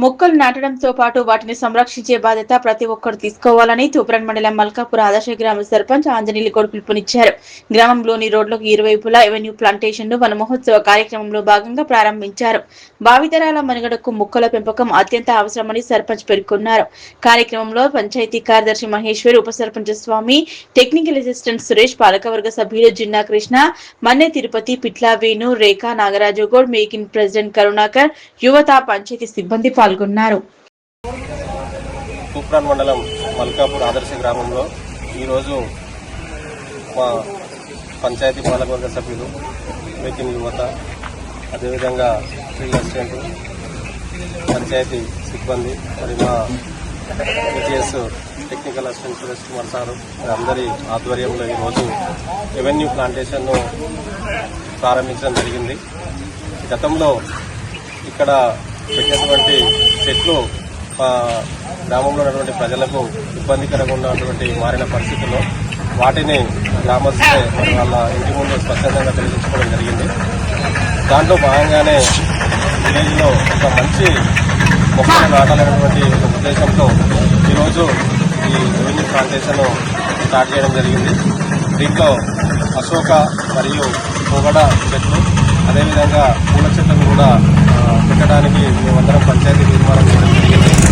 మొక్కలు నాటడంతో పాటు వాటిని సంరక్షించే బాధ్యత ప్రతి ఒక్కరు తీసుకోవాలని తూప్రాన్ మండలం మల్కాపూర్ ఆదర్శ గ్రామ సర్పంచ్ ఆంజనేయులు గౌడ్ పిలుపునిచ్చారు. గ్రామంలోని రోడ్లకు ఇరువైపులా ఎవెన్యూ ప్లాంటేషన్ ను వన మహోత్సవ కార్యక్రమంలో భాగంగా ప్రారంభించారు. భావితరాల మనుగడకు మొక్కల పెంపకం అత్యంత అవసరమని సర్పంచ్ పేర్కొన్నారు. కార్యక్రమంలో పంచాయతీ కార్యదర్శి మహేశ్వర్, ఉప సర్పంచ్ స్వామి, టెక్నికల్ అసిస్టెంట్ సురేష్, పాలకవర్గ సభ్యులు జిన్నా కృష్ణ, మన్నె తిరుపతి, పిట్లా వేణు, రేఖ, నాగరాజు గౌడ్, మేకిన్ ప్రెసిడెంట్ కరుణాకర్, యువత, పంచాయతీ సిబ్బంది పాల్గొన్నారు. తూప్రాన్ మండలం మల్కాపూర్ ఆదర్శ గ్రామంలో ఈరోజు మా పంచాయతీ పాలకవర్గ సభ్యులు, మేకిన్ యువత, అదేవిధంగా ఫీల్డ్ అసిస్టెంట్, పంచాయతీ సిబ్బంది, మరి మా VGS technical assistant Suresh Kumar sir అందరి ఆధ్వర్యంలో ఈరోజు ఎవెన్యూ ప్లాంటేషన్ను ప్రారంభించడం జరిగింది. గతంలో ఇక్కడ పెట్టినటువంటి చెట్లు గ్రామంలో ఉన్నటువంటి ప్రజలకు ఇబ్బందికరంగా ఉన్నటువంటి మారిన పరిస్థితుల్లో వాటిని గ్రామస్తులే వాళ్ళ ఇంటి ముందు స్వచ్ఛందంగా తెలియజేసుకోవడం జరిగింది. దాంట్లో భాగంగానే విలేజ్లో ఒక మంచి మొక్కలు నాటాలనేటువంటి ఉద్దేశంతో ఈరోజు ఈ రెవెన్యూ ప్లాంటేషన్ స్టార్ట్ చేయడం జరిగింది. దీంట్లో అశోక మరియు పొగడ చెట్లు, అదేవిధంగా పూల చెట్లను కూడా పెట్టడానికి మేమందరం పంచాయతీ తీర్మానం చేయడం జరిగింది.